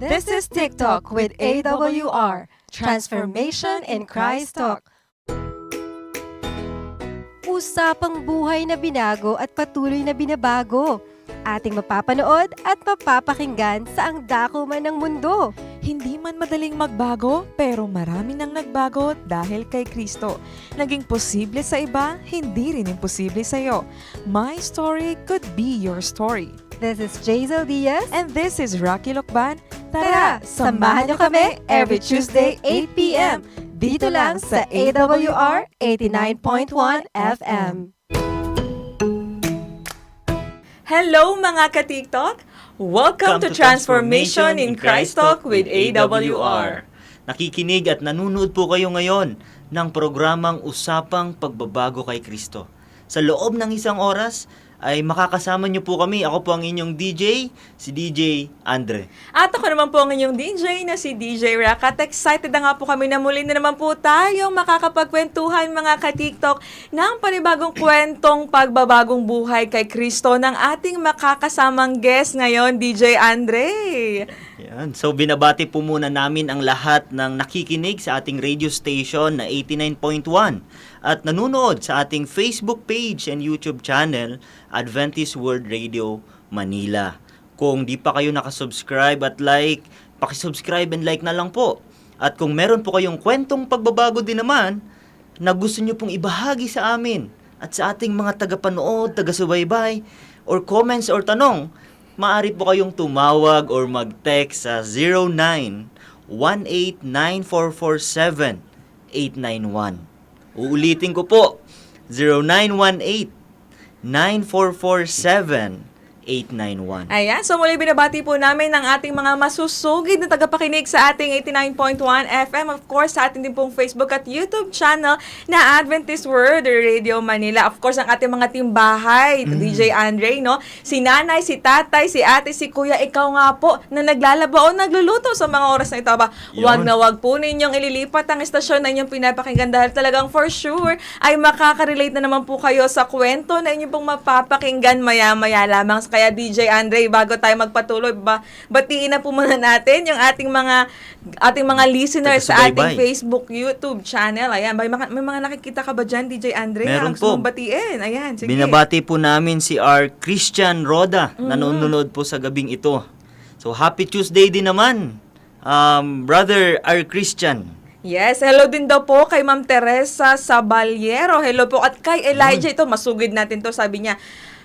This is TikTok with AWR, Transformation in Christ Talk. Usapang buhay na binago at patuloy na binabago. Ating mapapanood at mapapakinggan sa ang dako man ng mundo. Hindi man madaling magbago, pero marami nang nagbago dahil kay Kristo. Naging posible sa iba, hindi rin imposible sa iyo. My story could be your story. This is Jazel Diaz. And this is Rocky Lokban. Tara, samahan niyo kami every Tuesday 8 p.m. Dito lang sa AWR 89.1 FM. Hello mga ka-TikTok! Welcome to Transformation in Christ Talk with AWR. Nakikinig at nanonood po kayo ngayon ng programang Usapang Pagbabago kay Kristo. Sa loob ng isang oras ay makakasama niyo po kami. Ako po ang inyong DJ, si DJ Andre. At ako naman po ang inyong DJ na si DJ Rock. At excited na nga po kami na muli na naman po tayong makakapagkwentuhan mga ka-TikTok ng panibagong kwentong pagbabagong buhay kay Kristo ng ating makakasamang guest ngayon, DJ Andre. Yan. So binabati po muna namin ang lahat ng nakikinig sa ating radio station na 89.1 at nanonood sa ating Facebook page and YouTube channel, Adventist World Radio Manila. Kung di pa kayo nakasubscribe at like, pakisubscribe and like na lang po. At kung meron po kayong kwentong pagbabago din naman na gusto nyo pong ibahagi sa amin at sa ating mga tagapanood, tagasubaybay, or comments or tanong, maaari po kayong tumawag or mag-text sa 0918-944-7891. Uulitin ko po, 0918-944-7891. Ayan, so muli binabati po namin ang ating mga masusugid na tagapakinig sa ating 89.1 FM. Of course, sa ating din pong Facebook at YouTube channel na Adventist World Radio Manila. Of course, ang ating mga timbahay, DJ Andre, no? Si nanay, si tatay, si ate, si kuya, ikaw nga po na naglalaba o nagluluto sa mga oras na ito ba? Wag na wag po ninyong ililipat ang estasyon na inyong pinapakinggan dahil talagang for sure ay makaka-relate na naman po kayo sa kwento na inyong pong mapapakinggan maya-maya lamang. Kaya DJ Andre, bago tayo magpatuloy, batiin na po muna natin yung ating mga listeners sa ating Facebook, YouTube channel. Ayan, may mga nakikita ka ba dyan, DJ Andre? Meron po. Batiin. Ayan, sige. Binabati po namin si R. Christian Roda na nanonood po sa gabing ito. So, happy Tuesday din naman, Brother R. Christian. Yes, hello din daw po kay Ma'am Teresa Sabaliero. Hello po. At kay Elijah, ito, masugid natin to, sabi niya.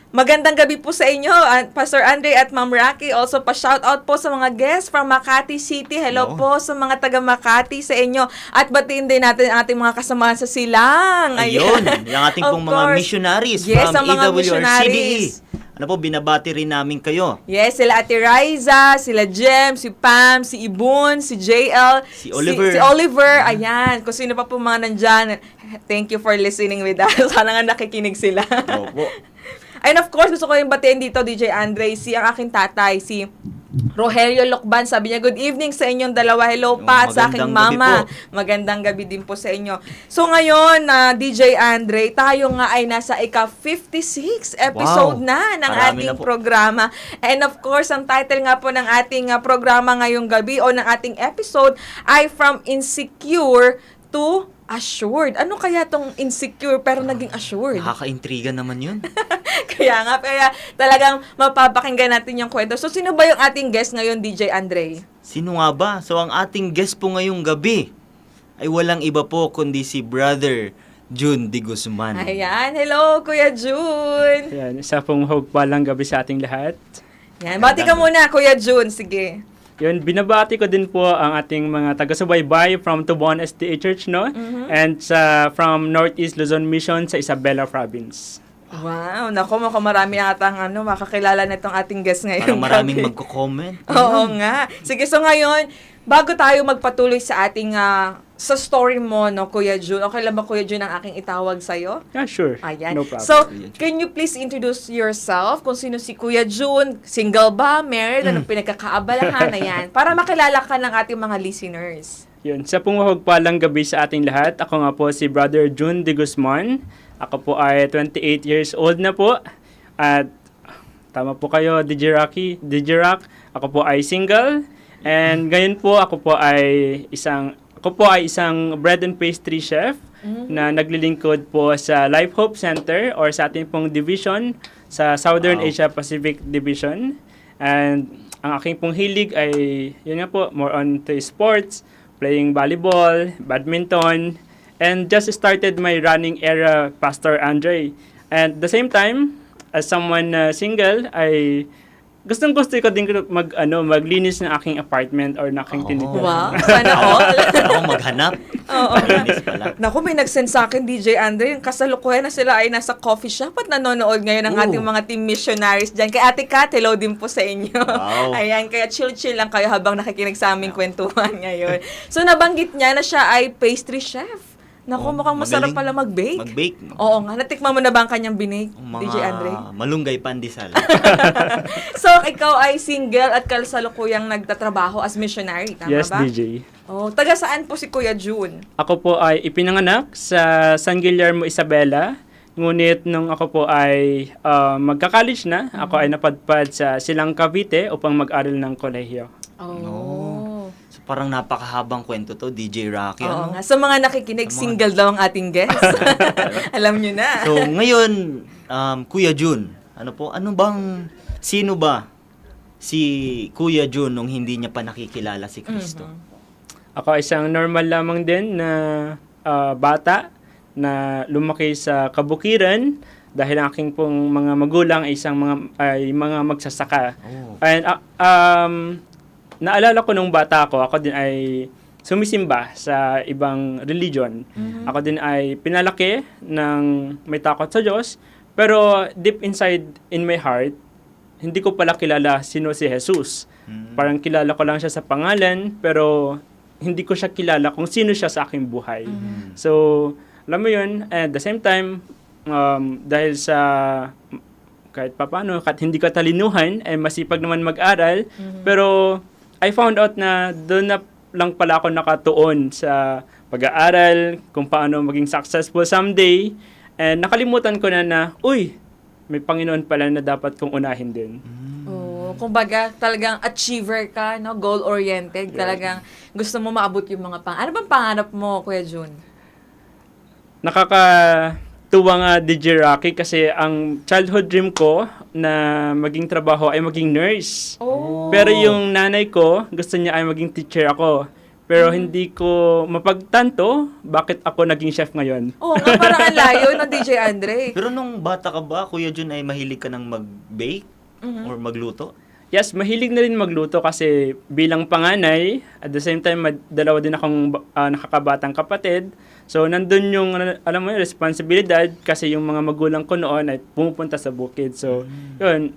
Magandang gabi po sa inyo, Pastor Andre at Ma'am Rocky. Also, pa-shoutout po sa mga guests from Makati City. Hello po sa mga taga Makati sa inyo. At batiin din natin ang ating mga kasamahan sa Silang. Ayun, yung ating pong mga missionaries from AWR-CBE. Ano po, binabati rin namin kayo. Yes, sila Ate Riza, sila Jem, si Pam, si Ibon, si JL, si Oliver. Si Oliver, ayan. Kung sino pa po mga nandyan, thank you for listening with us. Sana nga nakikinig sila. Opo. And of course, gusto ko yung batiin dito, DJ Andre, ang aking tatay, si Rogelio Lokban. Sabi niya, good evening sa inyong dalawa. Hello pa at sa aking mama. Magandang gabi din po sa inyo. So ngayon, DJ Andre, tayo nga ay nasa ika-56 episode na ng ating programa. And of course, ang title nga po ng ating programa ngayong gabi o ng ating episode ay From Insecure to Assured. Ano kaya tong insecure pero naging assured? Nakaka-intriga naman yun. Kaya talagang mapapakinggan natin yung kwento. So, sino ba yung ating guest ngayon, DJ Andre? Sino nga ba? So, ang ating guest po ngayong gabi ay walang iba po kundi si Brother June de Guzman. Ayan. Hello, Kuya June. Ayan, isa pong hugpalang gabi sa ating lahat. Yan. Bati ka muna, Kuya June. Sige. Yun, binabati ko din po ang ating mga taga-subaybay from Tubuan SDA Church, no? And from Northeast Luzon Mission sa Isabela Province. Wow, naku, marami atang makakilala na itong ating guest ngayon. Parang maraming magko-comment. Oo nga. Sige, so ngayon, bago tayo magpatuloy sa ating sa story mo, no, Kuya June. Okay lang ba, Kuya June, ang aking itawag sa'yo? Yeah, sure. Ayan. No problem. So, can you please introduce yourself? Kung sino si Kuya June? Single ba? Married? Anong pinagkakaabalahan? Ayan. Para makilala ka ng ating mga listeners. Yun, sa pong mahugpalang gabi sa ating lahat, ako nga po si Brother June de Guzman. Ako po ay 28 years old na po. At tama po kayo, DJ Rock. Ako po ay single. And ngayon po ako po ay isang bread and pastry chef na naglilingkod po sa Life Hope Center or sa ating pong division sa Southern Wow. Asia Pacific Division. And ang aking pong hilig ay, yun nga po, more on to sports, playing volleyball, badminton, and just started my running era, Pastor Andre. And at the same time, as someone single, ay gustong-gusto ko din maglinis ng aking apartment or ng aking tinitira. Wow, sana all. Ako maghanap. Oo. Malinis pala. Naku, may nag-send sa akin, DJ Andre, yung kasalukuyan na sila ay nasa coffee shop at nanonood ngayon ng Ooh. ating mga team missionaries dyan. Kay Ate Kat, hello din po sa inyo. Wow. Ayan, kaya chill-chill lang kayo habang nakikinig sa aming kwentuhan ngayon. So, nabanggit niya na siya ay pastry chef. Naku, Oh, mukhang masarap magaling. pala mag-bake. Mag-bake. No? Oo nga, natikman mo na ba ang kanyang binake, Mga DJ Andre? malunggay pandesal. So, ikaw ay single at kasalukuyang nagtatrabaho as missionary, tama Yes, ba? DJ. Oh, taga saan po si Kuya June? Ako po ay ipinanganak sa San Guillermo, Isabela. Ngunit nung ako po ay magka-college na, ako ay napadpad sa Silang Cavite upang mag-aral ng kolehiyo. Oh. So, parang napakahabang kwento to, DJ Rocky. Oo ano? nga. Sa mga nakikinig, single daw ang ating guest. Alam nyo na. So, ngayon, Kuya Jun, sino ba si Kuya Jun nung hindi niya pa nakikilala si Kristo? Ako ay isang normal lamang din na bata na lumaki sa kabukiran dahil ang aking pong mga magulang ay mga magsasaka. Oh. And naalala ko nung bata ako din ay sumisimba sa ibang religion. Ako din ay pinalaki ng may takot sa Diyos, pero deep inside in my heart, hindi ko pala kilala sino si Jesus. Parang kilala ko lang siya sa pangalan, pero hindi ko siya kilala kung sino siya sa aking buhay. So, alam mo yun, at the same time, dahil sa kahit hindi ka talinuhan, ay masipag naman mag-aral, pero I found out na doon na lang pala ako nakatuon sa pag-aaral, kung paano maging successful someday, and nakalimutan ko na, may Panginoon pala na dapat kong unahin din. Oo. Kumbaga, talagang achiever ka, no? Goal-oriented. Talagang gusto mo maabot yung mga Ano bang pangarap mo, Kuya June? Nakakatuwa nga, DJ Rocky, kasi ang childhood dream ko na maging trabaho ay maging nurse. Oh. Pero yung nanay ko, gusto niya ay maging teacher ako. Pero hindi ko mapagtanto bakit ako naging chef ngayon. Oo nga, parang ang layo ng DJ Andre. Pero nung bata ka ba, Kuya Jun, ay mahilig ka ng mag-bake or magluto? Yes, mahilig na rin magluto kasi bilang panganay, at the same time, dalawa din akong nakakabatang kapatid. So, nandun yung, alam mo yung responsibilidad kasi yung mga magulang ko noon ay pumupunta sa bukid. So, yun,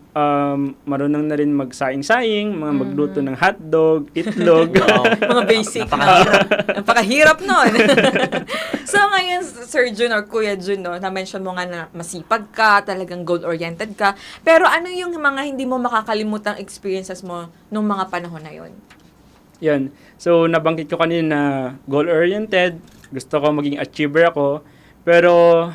marunong na rin magsaing-saing, mga magluto ng hotdog, itlog. Wow. Mga basic. Napakahirap nun. So, ngayon, Sir June or Kuya June, no, na-mention mo nga na masipag ka, talagang goal-oriented ka. Pero ano yung mga hindi mo makakalimutang experiences mo nung mga panahon na yun? Yun. So, nabanggit ko kanina na goal-oriented, gusto ko maging achiever ako, pero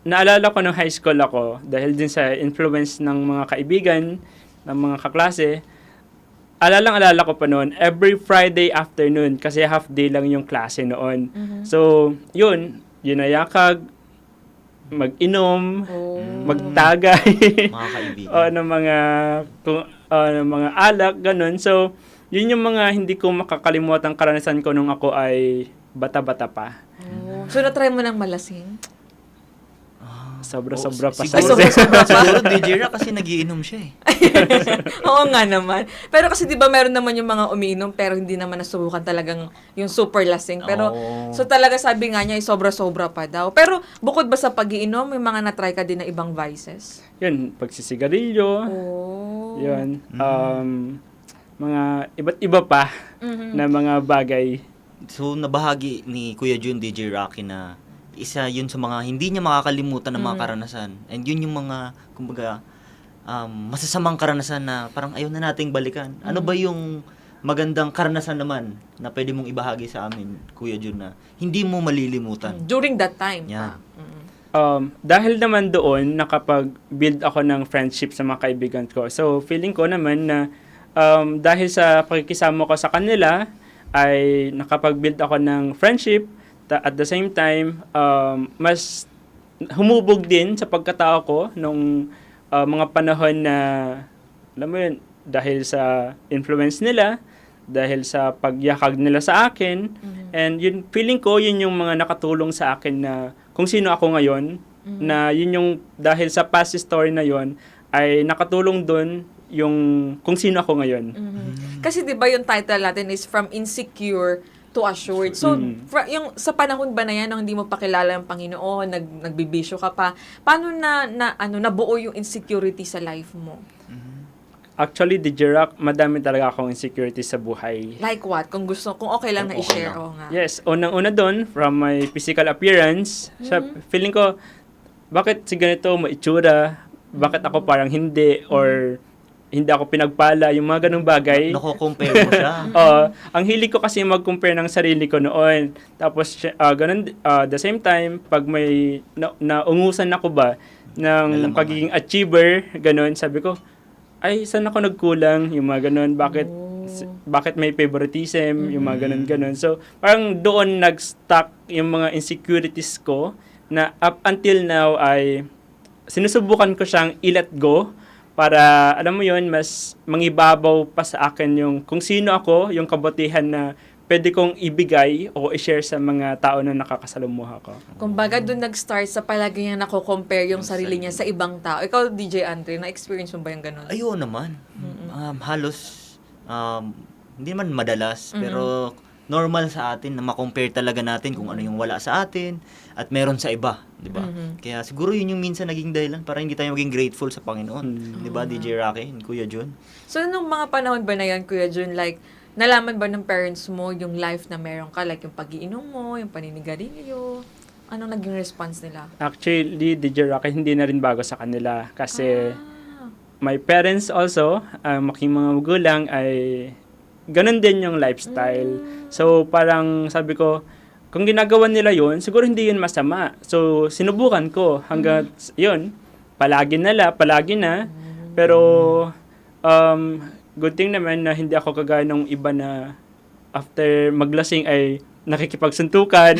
naalala ko nung high school ako, dahil din sa influence ng mga kaibigan, ng mga kaklase, alala ko pa noon, every Friday afternoon, kasi half day lang yung klase noon. So, yun nayakag, mag-inom, magtagay, Mga kaibigan. o ng mga alak, ganun. So, yun yung mga hindi ko makakalimutang karanasan ko nung ako ay bata-bata pa. Oh. So, na-try mo ng malasing? Sobra-sobra pa Siguro, sobra-sobra pa. siguro DJ Rock kasi nagiinom siya eh. Oo nga naman. Pero kasi di ba meron naman yung mga umiinom pero hindi naman nasubukan talagang yung super lasing. Pero Oo. so talaga sabi nga niya ay sobra-sobra pa daw. Pero bukod ba sa pagiinom, may mga na-try ka din na ibang vices? Yun, pagsisigarilyo, Oh. yun, mga iba't iba pa na mga bagay. So, nabahagi ni Kuya Jun, DJ Rocky, na isa yun sa mga hindi niya makakalimutan ng mga karanasan. And yun yung mga, kumbaga, masasamang karanasan na parang ayaw na nating balikan. Ano ba yung magandang karanasan naman na pwede mong ibahagi sa amin, Kuya Jun, na hindi mo malilimutan? During that time. Yan. Dahil naman doon, nakapag-build ako ng friendship sa mga kaibigan ko. So, feeling ko naman na dahil sa pakikisama ko sa kanila, ay nakapag-build ako ng friendship. At the same time, mas humubog din sa pagkatao ko nung mga panahon na, alam mo yun, dahil sa influence nila, dahil sa pagyakag nila sa akin, and yun, feeling ko, yun yung mga nakatulong sa akin na kung sino ako ngayon, na yun yung, dahil sa past story na yun, ay nakatulong dun yung kung sino ako ngayon. Kasi 'di ba yung title natin is From Insecure to Assured. So yung sa panahon ba na yan nung hindi mo pa kilala ang Panginoon, nagbibisyo ka pa, paano nabuo yung insecurity sa life mo? Actually, Rock, madami talaga akong insecurity sa buhay. Like what? Kung okay lang na Kung okay i-share, lang. oo nga. Yes, unang-una doon, from my physical appearance, feeling ko, bakit si ganito maitsura? Bakit ako parang hindi? Or hindi ako pinagpala? Yung mga ganung bagay. Nako-compare mo siya. Ang hilig ko kasi mag-compare ng sarili ko noon. Tapos, ganun, the same time, pag may naungusan ako ba ng Nalamangan. pagiging achiever, ganun, sabi ko, ay, saan ako nagkulang? Yung mga ganun, bakit may favoritism? Yung mga ganun. So, parang doon nag-stuck yung mga insecurities ko na up until now ay sinusubukan ko siyang i-let go para, alam mo yun, mas mangibabaw pa sa akin yung kung sino ako, yung kabutihan na pwede kong ibigay o i-share sa mga tao na nakakasalumuha ko. Kumbaga, doon nag-start sa palagi niya nako-compare yung sarili niya sa ibang tao. Ikaw, DJ Andre, na-experience mo ba yung ganun? Ayun naman. Halos, hindi man madalas, pero normal sa atin na ma-compare talaga natin kung ano yung wala sa atin at meron sa iba, di ba? Kaya siguro yun yung minsan naging dahilan para hindi tayo maging grateful sa Panginoon. Di ba, DJ Rocky and Kuya Jun? So, nung mga panahon ba na yan, Kuya Jun, like, nalaman ba ng parents mo yung life na meron ka? Like, yung pag-iinom mo, yung paninigarilyo? Anong naging response nila? Actually, DJ Rocky, hindi na rin bago sa kanila kasi my parents also, aking mga magulang ay ganun din yung lifestyle. So, parang sabi ko, kung ginagawa nila yun, siguro hindi yun masama. So, sinubukan ko hanggang yun, palagi na. Pero, good thing naman na hindi ako kagaya ng iba na after maglasing ay nakikipagsuntukan.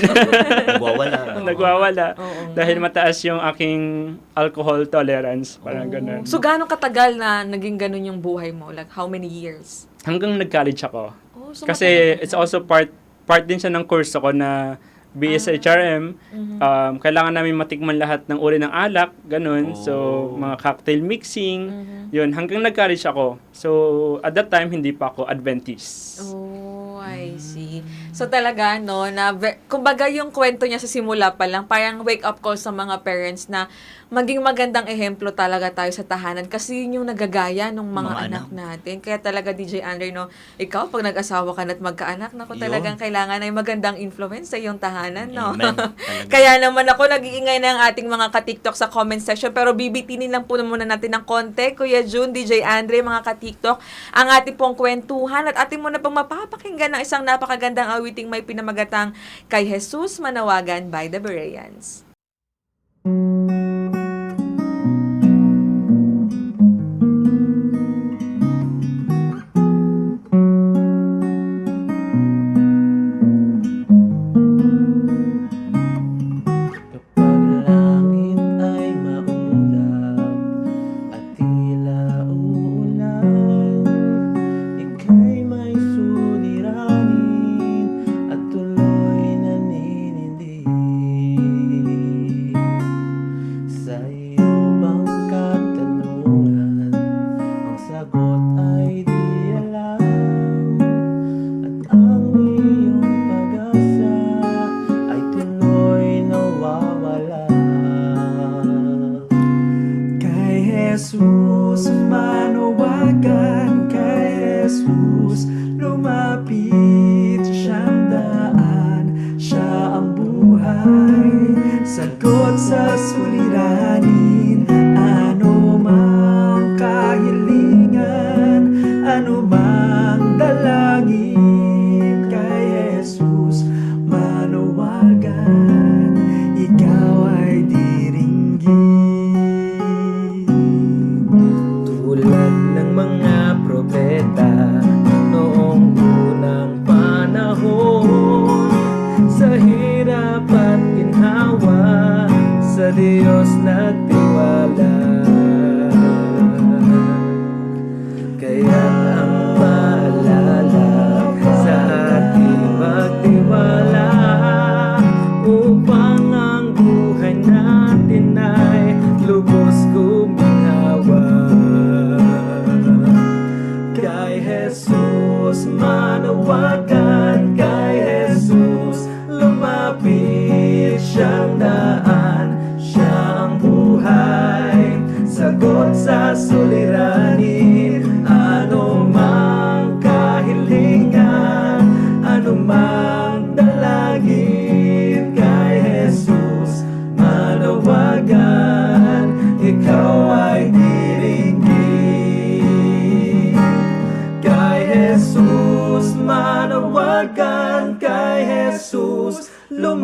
Nagwawala. Dahil mataas yung aking alcohol tolerance. Parang ganun. So, gaano katagal na naging ganun yung buhay mo? Like, how many years? Hanggang nag-college ako. Oh, so Kasi matagal. it's also part din siya ng course ko na BSHRM. Kailangan namin matikman lahat ng uri ng alak, ganun. So, mga cocktail mixing. Yun, hanggang nag-college ako. So, at that time, hindi pa ako Adventist. Oh, I see. So talaga, no, kumbaga yung kwento niya sa simula pa lang, parang wake-up call sa mga parents na maging magandang ehemplo talaga tayo sa tahanan kasi yun yung nagagaya ng mga anak natin. Kaya talaga, DJ Andre, no, ikaw, pag nag-asawa ka na at magkaanak, naku, talagang kailangan ay magandang influence sa iyong tahanan, no? Amen. Kaya naman ako, nag-iingay na ang ating mga ka-TikTok sa comment section, pero bibitinin lang po muna natin ng konti, Kuya Jun, DJ Andre, mga ka-TikTok, ang ating pong kwentuhan at ating muna pong mapapakinggan ng isang napakagandang awiting may pinamagatang Kay Jesus Manawagan by the Bereans. Jesus, manawagan kay Jesus, lumapit siyang daan, siya ang buhay, sagot sa suliranin, ano mang kahilingan, ano mang dalangin kay Jesus, manawagan, ikaw ay diringgin. Tulad ng mga propeta,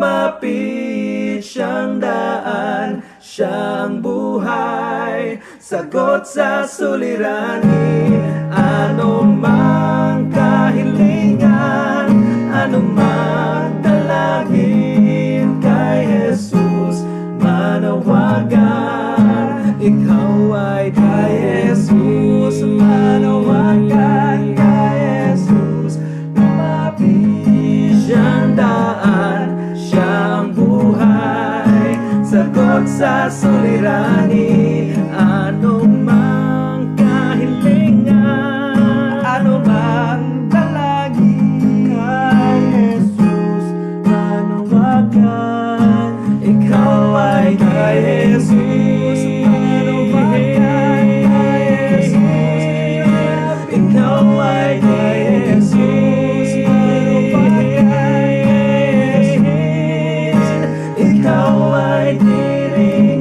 lumapit siyang daan, siyang buhay, sagot sa suliranin. Ano mang kahilingan, ano mang dalangin, kay Jesus manawagan. Ikaw ay kay Jesus manawagan, kay Jesus lumapit siyang daan, siyang buhay, sagot sa suliranin. Ano mang kahilingan, ano mang dalangin, kay Jesus manawagan. Ikaw ay kay Jesus manawagan, kay Jesus. Ikaw ay kay Jesus manawagan, kay Jesus. Ikaw ay diringgin.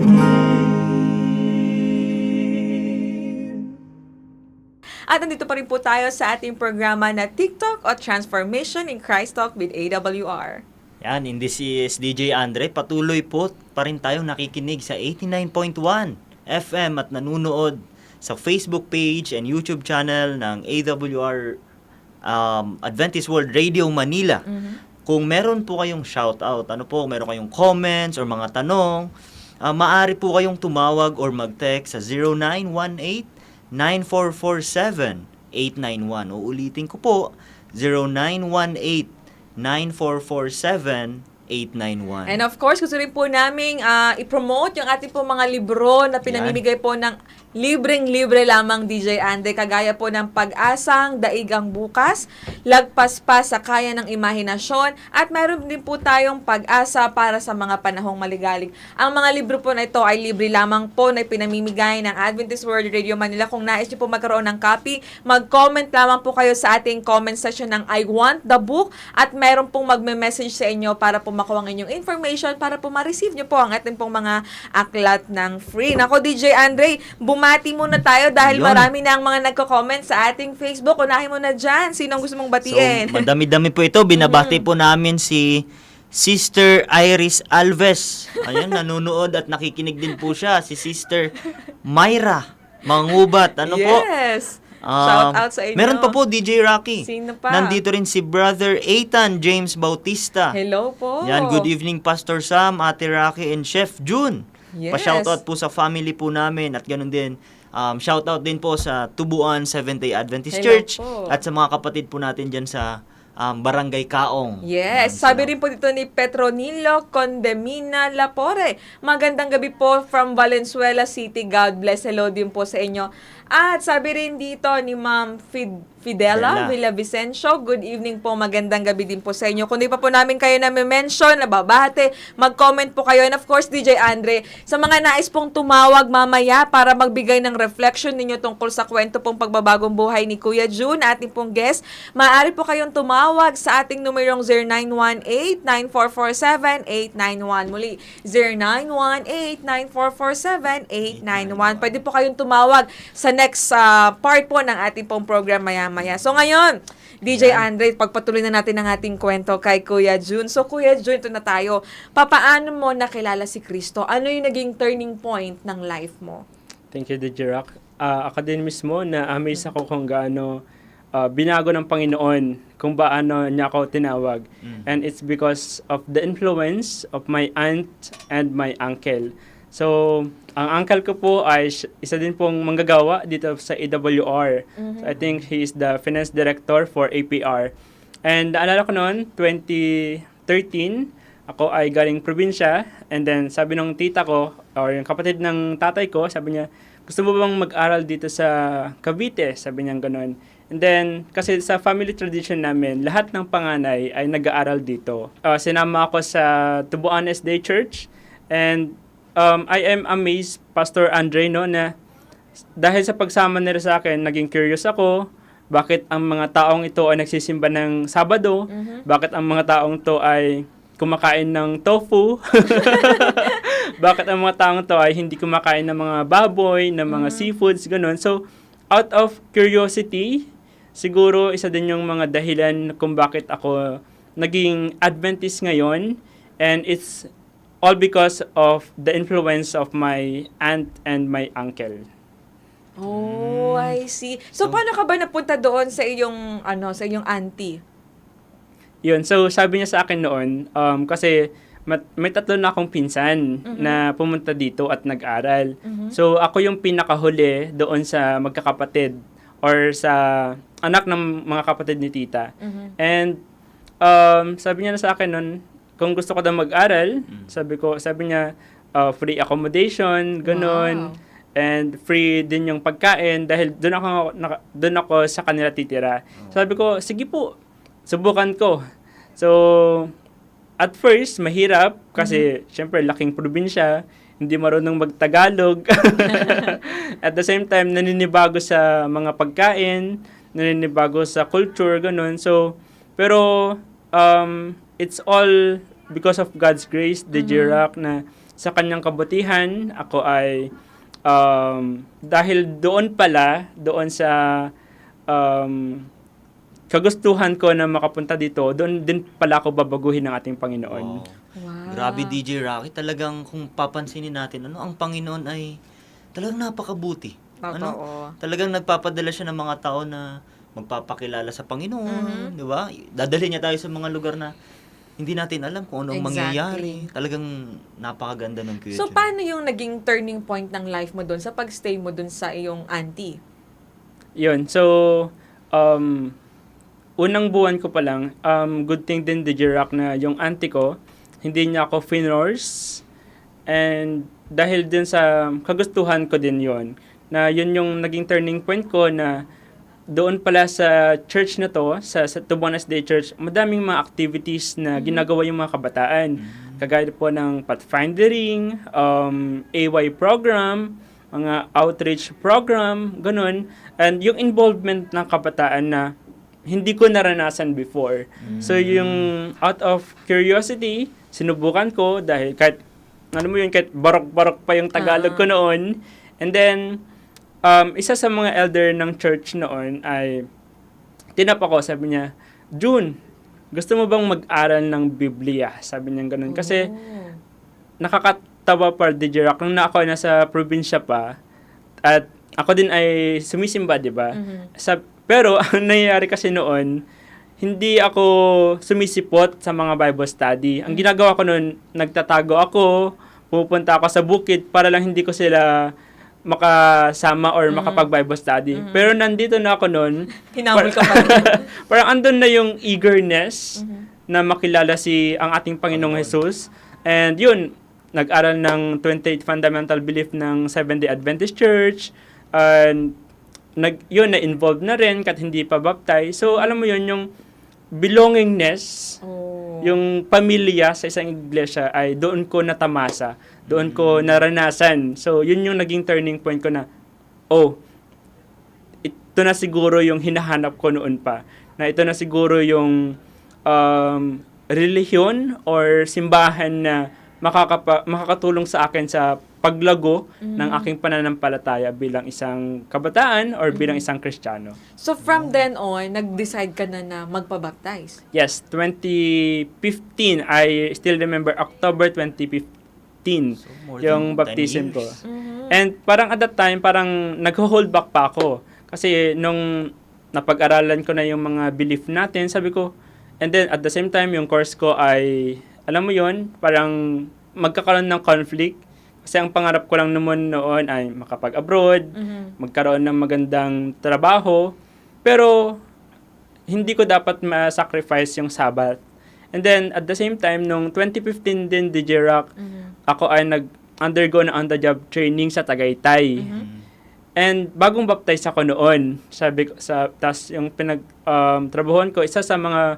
At nandito pa rin po tayo sa ating programa na TikTok o Transformation in Christ Talk with AWR. Yan, and this is DJ Andre. Patuloy po pa rin tayong nakikinig sa 89.1 FM at nanunood sa Facebook page and YouTube channel ng AWR Adventist World Radio Manila. Kung meron po kayong shoutout, meron kayong comments or mga tanong, maaari po kayong tumawag or mag-text sa 0918-9447-891. Uulitin ko po, 0918-9447-891. And of course, gusto rin po namin i-promote yung ating po mga libro na pinamimigay po ng libreng-libre lamang DJ Ande, kagaya po ng Pag-asang Daig ang Bukas, Lagpas pa sa Kaya ng Imahinasyon, at mayroon din po tayong Pag-asa para sa mga panahong maligalig. Ang mga libro po na ito ay libre lamang po na pinamimigay ng Adventist World Radio Manila. Kung nais niyo po magkaroon ng copy, mag-comment lamang po kayo sa ating comment section ng I want the book, at mayroon pong magme-message sa inyo para po makuha ang inyong information, para po ma-receive niyo po ang ating pong mga aklat ng free. Nako, DJ Andre, bumati muna tayo dahil Yun. marami na ang mga nagko-comment sa ating Facebook. Unahin mo na dyan. Sinong gusto mong batiin? So, madami-dami po ito. Binabati po namin si Sister Iris Alves. Ayan, nanonood at nakikinig din po siya. Si Sister Myra Mangubat. Ano po? Yes. Shout out sa inyo. Meron pa po, DJ Rocky. Sino pa? Nandito rin si Brother Ethan James Bautista. Hello po. Yan, good evening Pastor Sam, Ate Rocky, and Chef June. Yes. Pa-shoutout po sa family po namin at ganoon din. Shoutout din po sa Tubuan Seventh-day Adventist Hello Church po. at sa mga kapatid po natin dyan sa Barangay Kaong. Yes, Yan, sabi sila. rin po dito ni Petronilo Condemina Lapore. Magandang gabi po from Valenzuela City. God bless. Hello din po sa inyo. At sabi rin dito ni Ma'am Fidela Villavicencio, good evening po, magandang gabi din po sa inyo. Kung di pa po namin kayo na-mention, nababate, mag-comment po kayo. And of course, DJ Andre, sa mga nais pong tumawag mamaya para magbigay ng reflection ninyo tungkol sa kwento pong pagbabagong buhay ni Kuya June, ating pong guest, maaari po kayong tumawag sa ating numerong 0918-9447-891. Muli, 0918-9447-891. Pwede po kayong tumawag sa next part po ng ating pong program maya-maya. So ngayon, DJ Andre, pagpatuloy na natin ang ating kwento kay Kuya June. So Kuya June, ito na tayo. Papaano mo nakilala si Kristo? Ano yung naging turning point ng life mo? Thank you, DJ Rock. Ako din mismo na-amaze ako kung gaano binago ng Panginoon, kung paano niya ako tinawag. And it's because of the influence of my aunt and my uncle. So, ang uncle ko po ay isa din pong manggagawa dito sa AWR. So, I think he is the finance director for APR. And naalala ko noon, 2013, ako ay galing probinsya. And then, sabi ng tita ko, or yung kapatid ng tatay ko, sabi niya, gusto mo bang mag-aral dito sa Cavite? Sabi niya gano'n. And then, kasi sa family tradition namin, lahat ng panganay ay nag-aaral dito. Sinama ako sa Tubuan SD Church. And I am amazed, Pastor Andre, no, na dahil sa pagsama nila sa akin, naging curious ako, bakit ang mga taong ito ay nagsisimba ng Sabado, bakit ang mga taong to ay kumakain ng tofu, bakit ang mga taong to ay hindi kumakain ng mga baboy, ng mga seafoods, ganun. So, out of curiosity, siguro isa din yung mga dahilan kung bakit ako naging Adventist ngayon. And it's all because of the influence of my aunt and my uncle. Oh, I see. So, paano ka ba napunta doon sa iyong, sa iyong auntie? Yun, so sabi niya sa akin noon, kasi may tatlo na akong pinsan na pumunta dito at nag-aral. So ako yung pinakahuli doon sa magkakapatid or sa anak ng mga kapatid ni tita. And sabi niya na sa akin noon, kung gusto ko daw mag-aral, sabi niya, free accommodation, ganun. Wow. And free din yung pagkain dahil doon ako sa kanila titira. Sabi ko, sige po, subukan ko. So, at first, mahirap kasi syempre laking probinsya, hindi marunong magtagalog. At the same time, naninibago sa mga pagkain, naninibago sa culture, ganun. So, pero it's all because of God's grace, the Jirac, na sa kanyang kabutihan, ako ay dahil doon sa kagustuhan ko na makapunta dito, doon din pala ako babaguhin ng ating Panginoon. Wow. Grabe, DJ Rocky. Talagang kung papansinin natin, ang Panginoon ay talagang napakabuti. Totoo. Talagang nagpapadala siya ng mga tao na magpapakilala sa Panginoon, di ba? Dadalhin niya tayo sa mga lugar na hindi natin alam kung anong mangyayari. Talagang napakaganda ng Kuya So, Jun. paano yung naging turning point ng life mo doon sa pag-stay mo doon sa iyong auntie? Yun, so, unang buwan ko pa lang, good thing din the Jirac na yung auntie ko, hindi niya ako finors. And dahil din sa kagustuhan ko din yon na yun yung naging turning point ko na doon pala sa church na to, sa Tubuan Day Church, madaming mga activities na ginagawa yung mga kabataan. Kagaya po ng pathfindering, AY program, mga outreach program, ganun. And yung involvement ng kabataan na hindi ko naranasan before. So yung out of curiosity, sinubukan ko dahil kahit kahit barok-barok pa yung Tagalog ko noon. And then isa sa mga elder ng church noon ay tinap ako, sabi niya, June, gusto mo bang mag-aral ng Biblia? Sabi niya ganun. Kasi nakakatawa pa, DJ Rock, nung ako nasa probinsya pa, at ako din ay sumisimba, di ba? Pero ang nangyayari kasi noon, hindi ako sumisipot sa mga Bible study. Ang ginagawa ko noon, nagtatago ako, pupunta ako sa bukid para lang hindi ko sila makasama or makapag-Bible study. Pero nandito na ako noon. Hinamol ka pa. Parang andun na yung eagerness na makilala ang ating Panginoong Jesus. And yun, nag-aral ng 28 fundamental belief ng Seventh-day Adventist Church. And na-involved na rin kahit hindi pa baptize. So, alam mo yun, yung belongingness, yung pamilya sa isang iglesia ay doon ko natamasa, doon ko naranasan. So, yun yung naging turning point ko na, ito na siguro yung hinahanap ko noon pa. Na ito na siguro yung relihiyon or simbahan na makakatulong sa akin sa paglago ng aking pananampalataya bilang isang kabataan or bilang isang Kristiyano. So, from then on, nag-decide ka na magpabaptize? Yes, 2015. I still remember October 2015 So, more yung than 10 baptism ko. years. And parang at that time, parang nag-hold back pa ako. Kasi nung napag-aralan ko na yung mga belief natin, sabi ko, and then at the same time, yung course ko ay, alam mo yon, parang magkakaroon ng conflict. Kasi ang pangarap ko lang naman noon ay makapag-abroad, magkaroon ng magandang trabaho, pero hindi ko dapat ma-sacrifice yung Sabbath. And then, at the same time, nung 2015 din, DJ Rock, ako ay nag-undergo na on-the-job training sa Tagaytay. And bagong baptize ako noon, tas yung trabahoan ko, isa sa mga,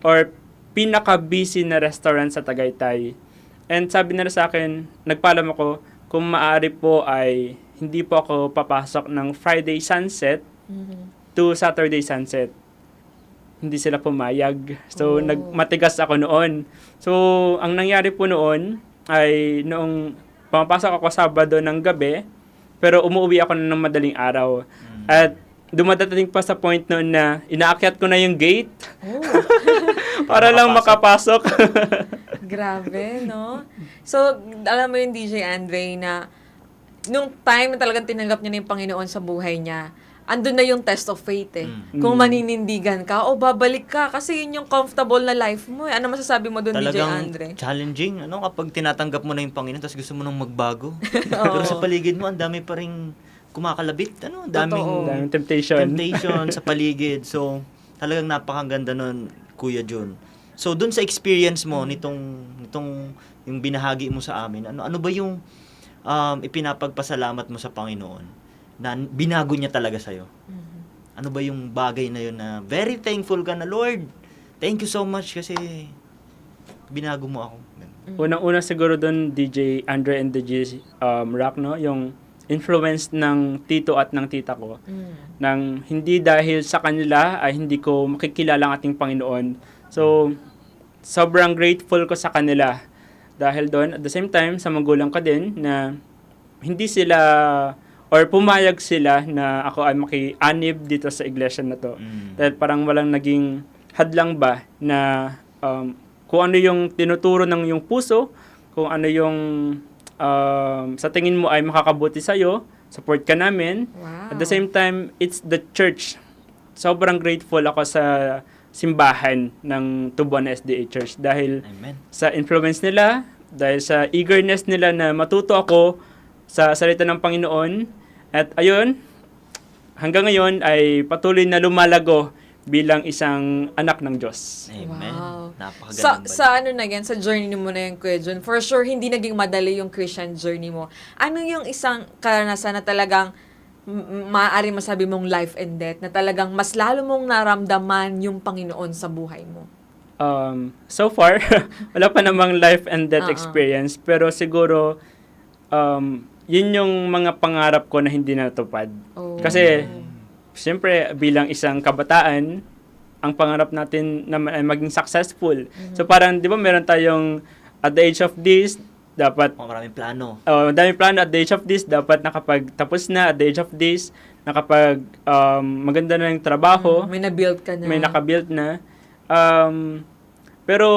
or pinaka-busy na restaurant sa Tagaytay. And sabi nila sa akin, nagpaalam ako, kung maaari po ay hindi po ako papasok ng Friday sunset to Saturday sunset. Hindi sila pumayag. So, matigas ako noon. So, ang nangyari po noon ay noong pumapasok ako Sabado ng gabi, pero umuwi ako ng madaling araw. At dumadating pa sa point noon na inaakyat ko na yung gate para lang makapasok. Grabe, no? So, alam mo yung DJ Andre na nung time na talagang tinanggap niya na yung Panginoon sa buhay niya, andun na yung test of faith eh. Kung maninindigan ka o babalik ka kasi yun yung comfortable na life mo eh. Ano masasabi mo dun, DJ Talagang Andre? challenging, kapag tinatanggap mo na yung Panginoon tapos gusto mo nang magbago. Pero sa paligid mo, ang dami pa ring kumakalabit, ang daming Daming temptation. temptation sa paligid. So, talagang napakaganda nun, Kuya Jun. So, dun sa experience mo nitong yung binahagi mo sa amin, ano ba yung ipinapagpasalamat mo sa Panginoon na binago niya talaga sa'yo? Ano ba yung bagay na yun na very thankful ka na, Lord, thank you so much kasi binago mo ako. Unang-una siguro doon, DJ Andre and DJ Rock, no? Yung influence ng tito at ng tita ko. Nang hindi dahil sa kanila ay hindi ko makikilala ang ating Panginoon. So, sobrang grateful ko sa kanila. Dahil doon, at the same time, sa magulang ko din na hindi sila or pumayag sila na ako ay maki-anib dito sa iglesia na to. Dahil parang walang naging hadlang ba na kung ano yung tinuturo ng yung puso, kung ano yung sa tingin mo ay makakabuti sa'yo, support ka namin. Wow. At the same time, it's the church. Sobrang grateful ako sa simbahan ng Tubuan SDA Church dahil Amen. sa influence nila, dahil sa eagerness nila na matuto ako sa salita ng Panginoon. At ayun, hanggang ngayon ay patuloy na lumalago bilang isang anak ng Diyos. Amen. Wow. Napakagandang Sa ano na yan, sa journey mo na yan, Kuya Jun, for sure, hindi naging madali yung Christian journey mo. Ano yung isang karanasan na talagang maaari masabi mong life and death, na talagang mas lalo mong naramdaman yung Panginoon sa buhay mo? So far, wala pa namang life and death experience, pero siguro, yun yung mga pangarap ko na hindi natupad. Oh. Kasi, siyempre, bilang isang kabataan, ang pangarap natin naman ay maging successful. So parang, di ba, meron tayong at the age of this, dapat Maraming plano. daming plano at the age of this, dapat nakapagtapos na at the age of this, nakapag maganda na yung trabaho, May na-build ka na. may nakabuild na. Pero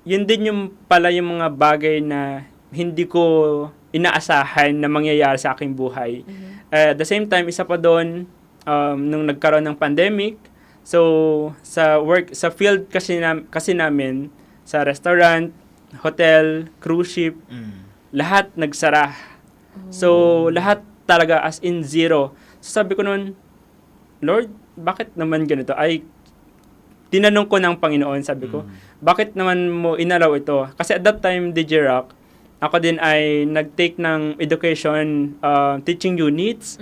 yun din yung pala yung mga bagay na hindi ko inaasahan na mangyayari sa aking buhay. At the same time, isa pa doon, nung nagkaroon ng pandemic, so sa field kasi namin, sa restaurant, hotel, cruise ship, lahat nagsara. So, lahat talaga as in zero. So, sabi ko noon, Lord, bakit naman ganito? Ay, tinanong ko ng Panginoon, sabi ko, bakit naman mo inalaw ito? Kasi at that time, DJ Rock, ako din ay nag-take ng education teaching units.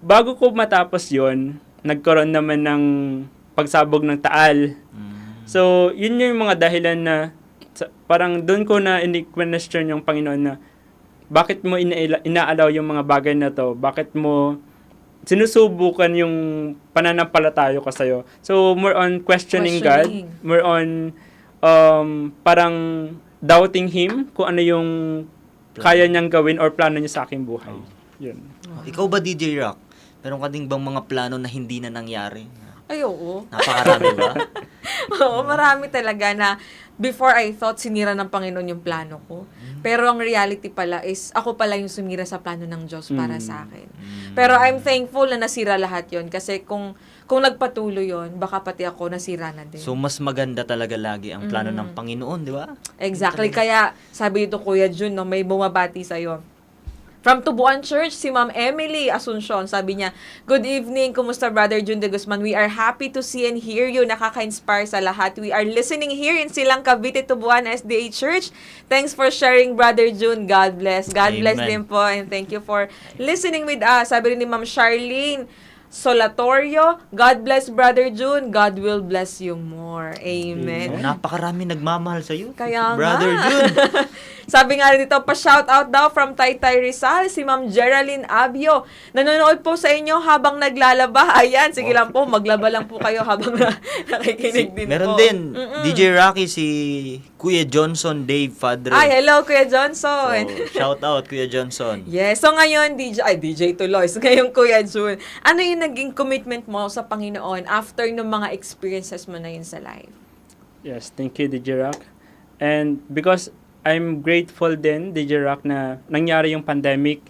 Bago ko matapos yon, nagkaroon naman ng pagsabog ng Taal. So, yun yung mga dahilan na parang doon ko na in-question yung Panginoon na bakit mo inaalaw yung mga bagay na to? Bakit mo sinusubukan yung pananampalataya ko sa'yo? So, more on questioning God. More on parang doubting Him kung ano yung kaya niyang gawin or plano niya sa aking buhay. Yun. Ikaw ba, DJ Rock? Meron ka ding bang mga plano na hindi na nangyari? Ay, oo. Napakarami ba? Oo, marami talaga na before I thought sinira ng Panginoon yung plano ko. Pero ang reality pala is ako pala yung sumira sa plano ng Diyos para sa akin. Pero I'm thankful na nasira lahat yon kasi kung nagpatuloy yon, baka pati ako nasira na din. So, mas maganda talaga lagi ang plano ng Panginoon, di ba? Exactly. Kaya sabi ito, Kuya Jun, no, may bumabati sa'yo. From Tubuan Church, si Ma'am Emily Asuncion, sabi niya, "Good evening, kumusta Brother Jun de Guzman? We are happy to see and hear you. Nakaka-inspire sa lahat. We are listening here in Silang Cavite, Tubuan SDA Church. Thanks for sharing, Brother Jun. God bless." God bless Amen. din po, and thank you for listening with us. Sabi rin ni Ma'am Charlene Solatorio, "God bless Brother Jun. God will bless you more." Amen. Oh, napakarami nagmamahal sa'yo. Kaya Brother nga. Jun. Sabi nga rin dito, pa-shout out daw from Taytay Rizal, si Ma'am Geraldine Abio. Nanonood po sa inyo habang naglalaba. Ayan, sige lang po, maglaba lang po kayo habang nakikinig din Meron po. din, DJ Rocky, si Kuya Johnson Dave Fadre. Ay, hello Kuya So, Johnson. shout out Kuya Johnson. Yes, so ngayon, DJ tuloy. So ngayon, Kuya Jun, ano yung naging commitment mo sa Panginoon after ng mga experiences mo na yun sa life? Yes, thank you, DJ Rock. And because I'm grateful din, DJ Rock, na nangyari yung pandemic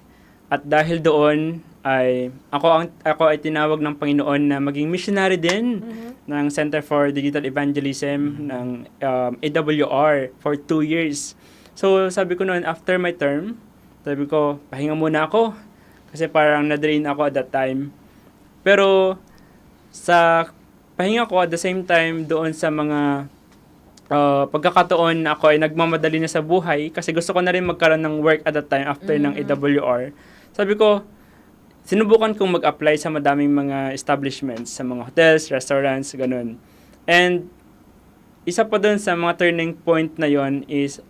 at dahil doon ay ako ay tinawag ng Panginoon na maging missionary din ng Center for Digital Evangelism ng AWR for 2 years. So sabi ko noon after my term, sabi ko pahinga muna ako kasi parang na-drain ako at that time. Pero sa pahinga ko at the same time doon sa mga pagkakataon na ako ay nagmamadali na sa buhay kasi gusto ko na rin magkaroon ng work at that time after ng AWR. Sabi ko, sinubukan kong mag-apply sa madaming mga establishments, sa mga hotels, restaurants, ganun. And isa pa doon sa mga turning point na yon is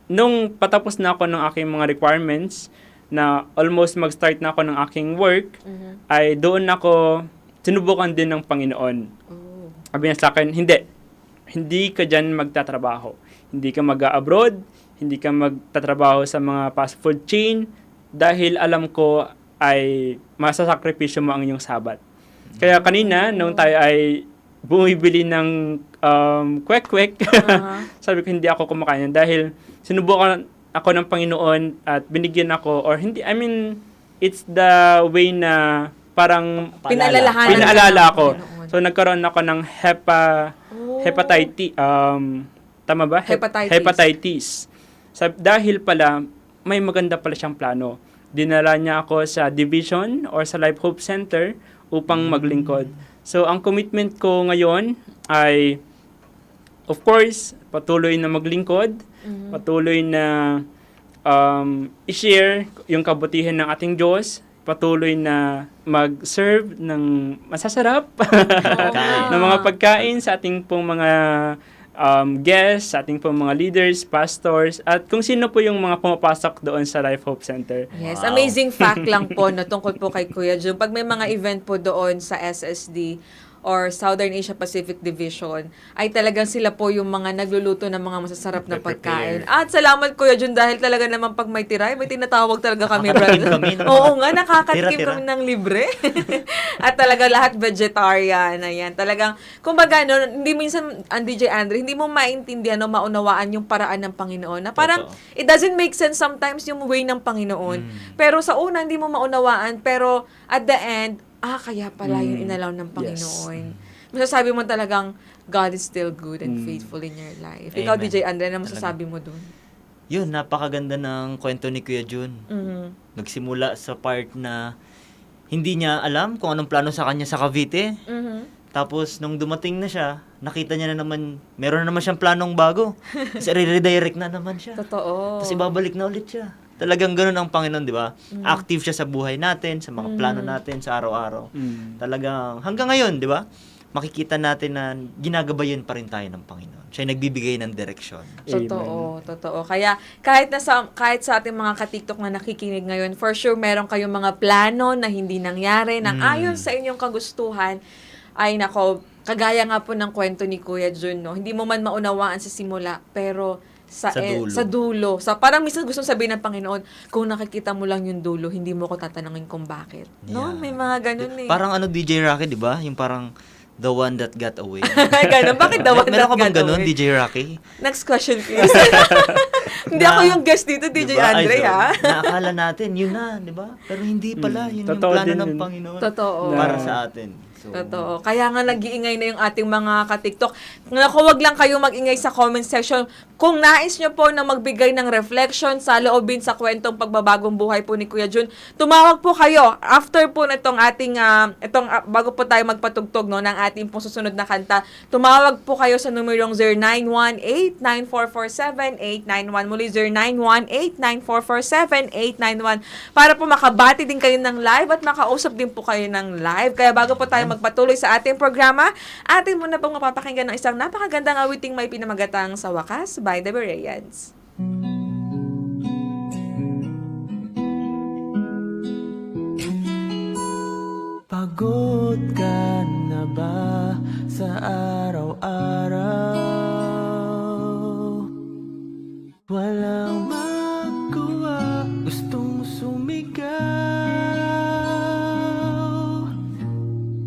nung patapos na ako ng aking mga requirements na almost mag-start na ako ng aking work, ay doon ako sinubukan din ng Panginoon. Sabi niya sa akin, hindi ka dyan magtatrabaho. Hindi ka mag-abroad, hindi ka magtatrabaho sa mga fast food chain, dahil alam ko ay masasakripisyo mo ang iyong sabat. Kaya kanina, nung tayo ay bumibili ng kwek-kwek, sabi ko hindi ako kumakain dahil sinubukan ako ng Panginoon at binigyan ako, or hindi, I mean, it's the way na parang pinaalala ako. So, nagkaroon ako ng hepatitis. Tama ba? Hepatitis. Dahil pala, may maganda pala siyang plano. Dinala niya ako sa division or sa Life Hope Center upang maglingkod. So, ang commitment ko ngayon ay, of course, patuloy na maglingkod, patuloy na i-share yung kabutihan ng ating Diyos, patuloy na mag-serve ng masasarap ng mga pagkain sa ating pong mga guests, sa ating pong mga leaders, pastors, at kung sino po yung mga pumapasok doon sa Life Hope Center. Yes, amazing fact lang po no, tungkol po kay Kuya Jun. Pag may mga event po doon sa SSD or Southern Asia Pacific Division, ay talagang sila po yung mga nagluluto ng mga masasarap na pagkain. At salamat Kuya Jun dahil talaga naman pag may tiray, may tinatawag talaga kami, brother. Kami, no? Oo nga, nakakatikim Tira-tira. kami ng libre. At talaga lahat vegetarian, ayan. Talagang, kumbaga, no, hindi minsan, DJ Andre, hindi mo maintindihan o maunawaan yung paraan ng Panginoon. Na parang, Totoo. it doesn't make sense sometimes yung way ng Panginoon. Pero sa una, hindi mo maunawaan. Pero at the end, kaya pala yung inalaw ng Panginoon. Masasabi mo talagang, God is still good and faithful in your life. Ikaw, Amen. DJ Andre, na masasabi mo dun? Yun, napakaganda ng kwento ni Kuya Jun. Nagsimula sa part na hindi niya alam kung anong plano sa kanya sa Cavite. Tapos, nung dumating na siya, nakita niya na naman, meron na naman siyang planong bago. Kasi redirect na naman siya. Totoo. Tapos ibabalik na ulit siya. Talagang ganun ang Panginoon, di ba? Active siya sa buhay natin, sa mga plano natin sa araw-araw. Talagang hanggang ngayon, di ba? Makikita natin na ginagabayan pa rin tayo ng Panginoon. Siya yung nagbibigay ng direksyon. Totoo. Kaya kahit sa ating mga katiktok na nakikinig ngayon, for sure meron kayong mga plano na hindi nangyari, nang ayon sa inyong kagustuhan, ay nako, kagaya nga po ng kwento ni Kuya Jun, no? Hindi mo man maunawaan sa simula, pero sa dulo. Parang minsan gusto sabihin ng Panginoon, kung nakikita mo lang yung dulo, hindi mo ko tatanungin kung bakit. No? May mga ganun eh. Parang DJ Rocky, di ba? Yung parang the one that got away. Ganun. Bakit the one that Meron ka bang got ganun, away? DJ Rocky? Next question, please. Hindi ako yung guest dito, DJ Diba? Andre, Ay, so, ha? Naakala natin, yun na, di ba? Pero hindi pala, yun yung Totoo plano din ng yun. Panginoon. Totoo. Para sa atin. So, Totoo. Kaya nga nag-iingay na yung ating mga ka-TikTok. Naku, wag lang kayo mag-ingay sa comment section. Kung nais nyo po na magbigay ng reflection sa loobin sa kwentong pagbabagong buhay po ni Kuya Jun, tumawag po kayo after po na itong ating, bago po tayo magpatugtog no, ng ating pong susunod na kanta, tumawag po kayo sa numerong 0918-9447-891. Muli 0918-9447-891 para po makabati din kayo ng live at makausap din po kayo ng live. Kaya bago po tayo magpatuloy sa ating programa, atin muna pong mapapakinggan ng isang napakagandang awiting may pinamagatang Sa Wakas by the Bereans. Pagod ka na ba sa araw-araw? Walang magawa, gustong sumigaw.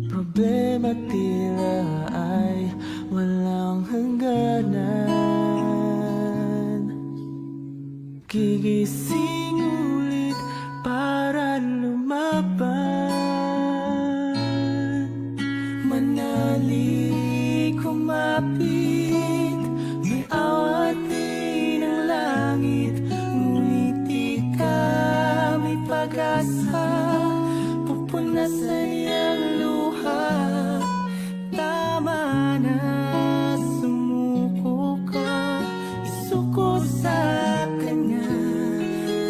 Problema tila ay walang hangganan. Manali kumapit, may awatin ang langit. Ngunit ikaw may pag-asa, pupunasan niyang luha. Tama na, sumuko ka, isuko sa kanya.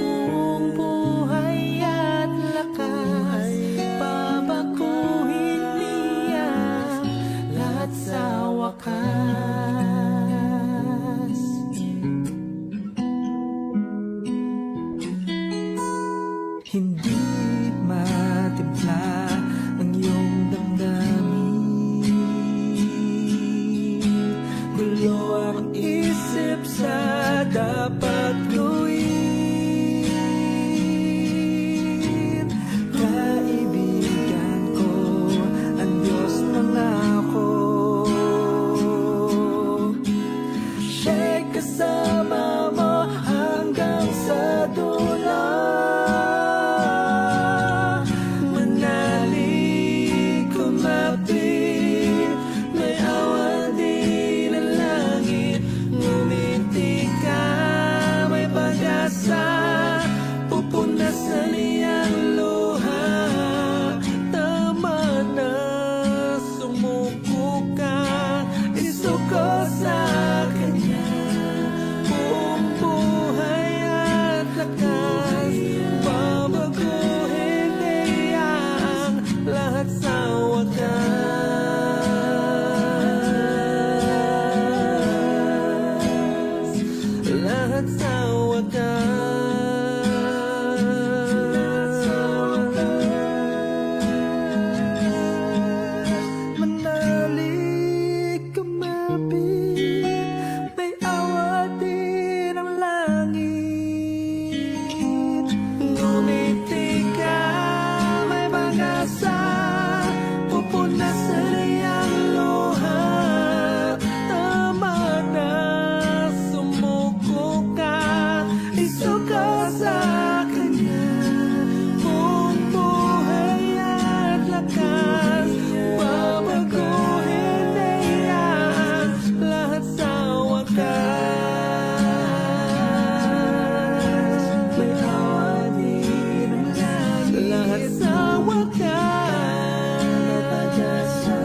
Buong buhay at lakas, babaguhin niya lahat sa wakas. Hindi matimpla ang iyong damdamin. Gulo ang isip sa dapat gawin. Kaibigan ko, ang Diyos nangako. Siya'y kasama mo hanggang sa dulo. Manali kumapit, may awan din ang langit. Ngumiti ka, may pag-asa, pupunasan niyang luha. Tama na, sumuko ka, isuko sa kanya. Buong buhay at lakas, babaguhin niya ang lahat sa wakas. Lahat sa wakas. Manali kumapit, may awatin ang langit. Ngumiti ka, may pag-asa, pupunasan niyang luha. Tama na, sumuko ka, isuka sa kanya. Buong buhay at lakas, babaguhin niya lahat sa wakas. May awatin ang langit, lahat sa wakas. May pag-asa,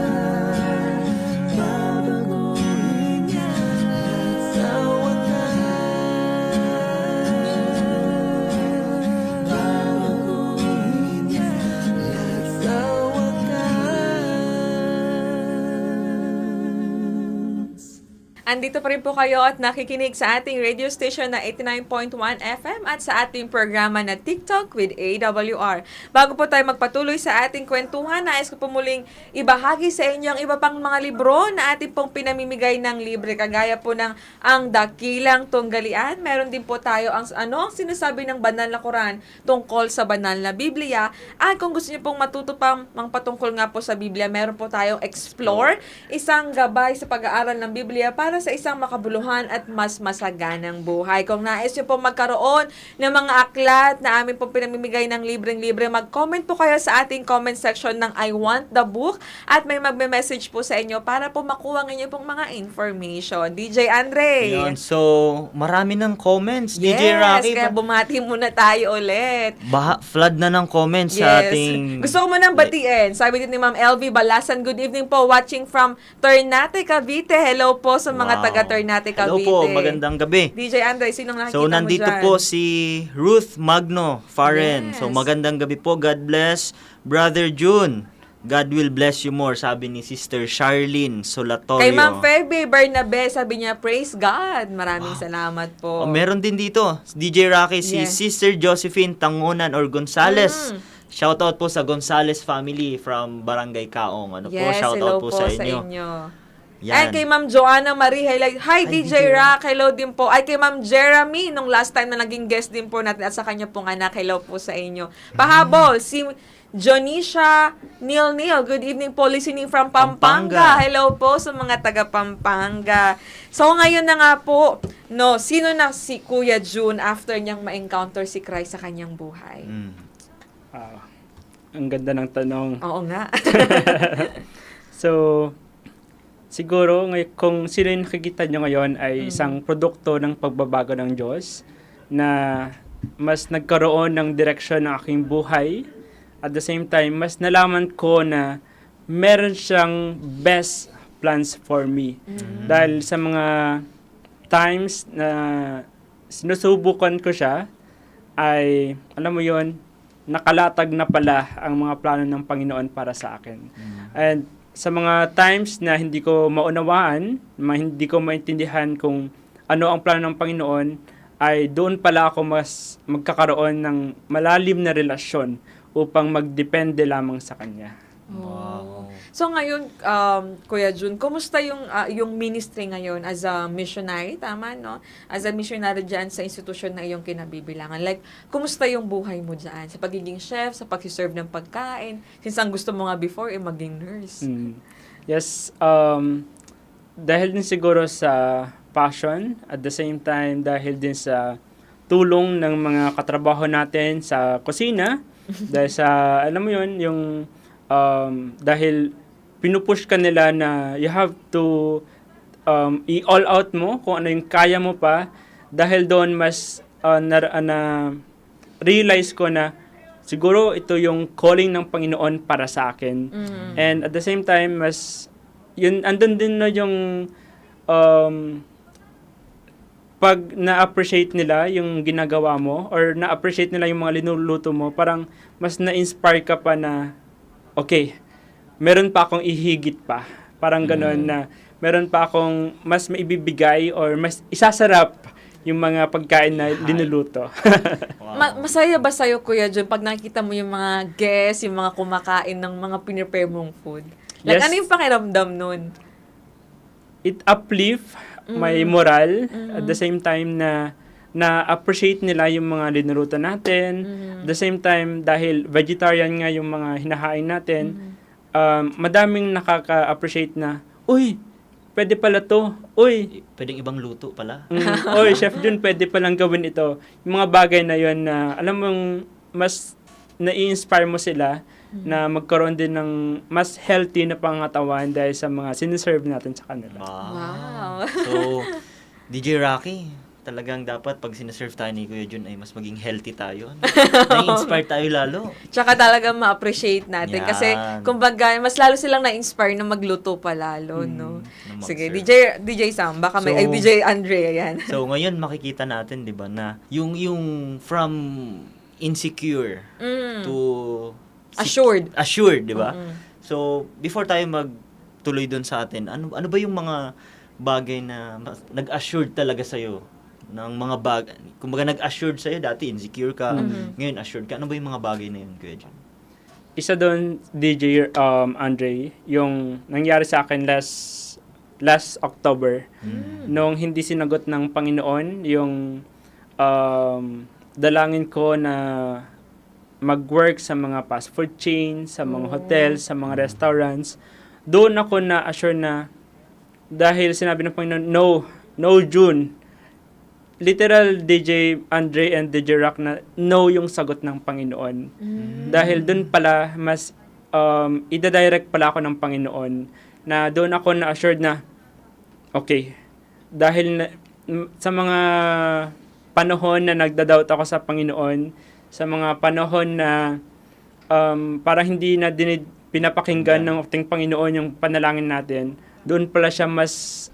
babaguhin niya lahat sa wakas. Babaguhin niya lahat sa wakas. Andito pa rin po kayo at nakikinig sa ating radio station na 89.1 FM at sa ating programa na TikTok with AWR. Bago po tayo magpatuloy sa ating kwentuhan, nais ko po muling ibahagi sa inyo ang iba pang mga libro na ating pong pinamimigay ng libre. Kagaya po ng Ang Dakilang Tunggalian. Meron din po tayo ang sinasabi ng banal na Quran tungkol sa banal na Biblia. At kung gusto niyo pong matuto pang patungkol nga po sa Biblia, meron po tayong Explore, isang gabay sa pag-aaral ng Biblia para sa isang makabuluhan at mas masaganang buhay. Kung nais niyo po magkaroon ng mga aklat na amin po pinamimigay ng libreng-libre, mag-comment po kayo sa ating comment section ng I Want the Book at may magme-message po sa inyo para po makuha ng inyo pong mga information. DJ Andre. Yun, so marami ng comments. DJ Rocky, kaya bumati muna tayo ulit. flood na ng comments sa ating... Gusto ko munang batiin. Sabi din ni Ma'am LV Balasan, good evening po, watching from Ternate, Cavite. Hello po sa mga taga Ternate, Cavite. Hello po, magandang gabi. DJ Andre, sinong nakikita So, mo nandito dyan? po si Ruth Magno Faren. Yes. So, magandang gabi po. God bless. Brother June, God will bless you more, sabi ni Sister Charlene Solatorio. Kay Ma'am Febe Bernabe, sabi niya, praise God. Maraming salamat po. Meron din dito, DJ Rocky, si Yes. Sister Josephine Tangunan or Gonzales. Shoutout po sa Gonzales family from Barangay Kaong. Ano po, Yes, shoutout hello po sa inyo. Yan. Ay, kay Ma'am Joanna Marie, hi DJ Rock, hello din po. Ay, kay Ma'am Jeremy, nung last time na naging guest din po natin at sa kanya pong anak, hello po sa inyo. Pahabol, si Jonisha Neil, good evening po, listening from Pampanga. Hello po sa mga taga Pampanga. So, ngayon na nga po, no, sino na si Kuya June after niyang ma-encounter si Christ sa kanyang buhay? Ang ganda ng tanong. Oo nga. So, siguro kung sino yung nakikita nyo ngayon ay isang produkto ng pagbabago ng Diyos na mas nagkaroon ng direksyon ng aking buhay. At the same time, mas nalaman ko na meron siyang best plans for me. Dahil sa mga times na sinusubukan ko siya, ay, alam mo yon, nakalatag na pala ang mga plano ng Panginoon para sa akin. And sa mga times na hindi ko maunawaan, hindi ko maintindihan kung ano ang plano ng Panginoon, ay doon pala ako mas magkakaroon ng malalim na relasyon upang magdepende lamang sa Kanya. Wow. So ngayon, Kuya Jun, kumusta yung ministry ngayon as a missionary, tama, no? As a missionary dyan sa institusyon na iyong kinabibilangan. Like, kumusta yung buhay mo dyan? Sa pagiging chef, sa pag-serve ng pagkain? Since ang gusto mo nga before, maging nurse. Yes, dahil din siguro sa passion, at the same time dahil din sa tulong ng mga katrabaho natin sa kusina, dahil sa, alam mo yun, yung dahil pinupush ka nila na you have to i-all out mo kung ano yung kaya mo pa, dahil doon mas realize ko na siguro ito yung calling ng Panginoon para sa akin. And at the same time, mas yun, andun din na yung pag na-appreciate nila yung ginagawa mo or na-appreciate nila yung mga linuluto mo, parang mas na-inspire ka pa na okay, meron pa akong ihigit pa. Parang gano'n na meron pa akong mas maibibigay or mas isasarap yung mga pagkain na linuluto. Masaya ba sa'yo, Kuya Jun, pag nakita mo yung mga guests, yung mga kumakain ng mga pinrepare mong food? Like, Yes. ano yung pakiramdam nun? It uplift my moral at the same time na appreciate nila yung mga linuluto natin. At the same time, dahil vegetarian nga yung mga hinahain natin, madaming nakaka-appreciate na, uy, pwede pala to. Uy, Pwedeng ibang luto pala. uy, Chef Jun, pwede palang gawin ito. Yung mga bagay na yun na, alam mong, mas nai-inspire mo sila na magkaroon din ng mas healthy na pangatawan dahil sa mga siniserve natin sa kanila. Wow. So, DJ Rocky, talagang dapat pag sinaserve tayo ni Kuya Jun ay mas maging healthy tayo. Na-inspire tayo lalo. Tsaka talagang ma-appreciate natin. Yan. Kasi, kumbaga, mas lalo silang na-inspire na magluto pa lalo, no? na Sige, mag-serve. DJ Sam, baka may, So, DJ Andre, yan. So, ngayon makikita natin, 'di ba, na yung from insecure to Assured. 'di ba? So, before tayo magtuloy doon sa atin, ano ba yung mga bagay na nag-assured talaga sa ng mga bagay? Kumbaga nag-assured sa dati insecure ka, ngayon assured ka. Ano ba yung mga bagay na yun, Kuya John? Isa doon, DJ Andre, yung nangyari sa akin last October, nung hindi sinagot ng Panginoon yung dalangin ko na mag-work sa mga fast food chains, sa mga hotels, sa mga restaurants. Doon ako na-assure na dahil sinabi ng Panginoon, no June. Literal DJ Andre and DJ Rock na no yung sagot ng Panginoon. Dahil doon pala mas ida-direct pala ako ng Panginoon na doon ako na-assured na okay, dahil sa mga panahon na nagda-doubt ako sa Panginoon, sa mga panahon na parang hindi na pinapakinggan ng ating Panginoon yung panalangin natin, doon pala siya mas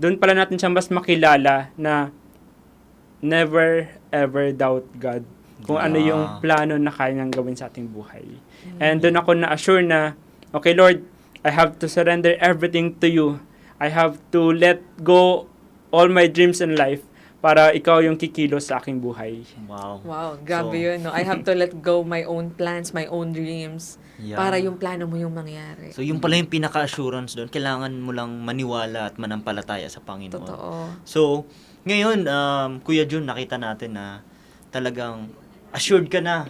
doon pala natin siya mas makilala na never ever doubt God kung ano yung plano na kaya niyang gawin sa ating buhay. And doon ako na-assure na, okay Lord, I have to surrender everything to you. I have to let go all my dreams in life para ikaw yung kikilos sa aking buhay. Wow, grabe yun, no? I have to let go my own plans, my own dreams, para yung plano mo yung mangyari. So, yung pala yung pinaka-assurance doon. Kailangan mo lang maniwala at manampalataya sa Panginoon. Totoo. So, ngayon, Kuya Jun, nakita natin na talagang assured ka na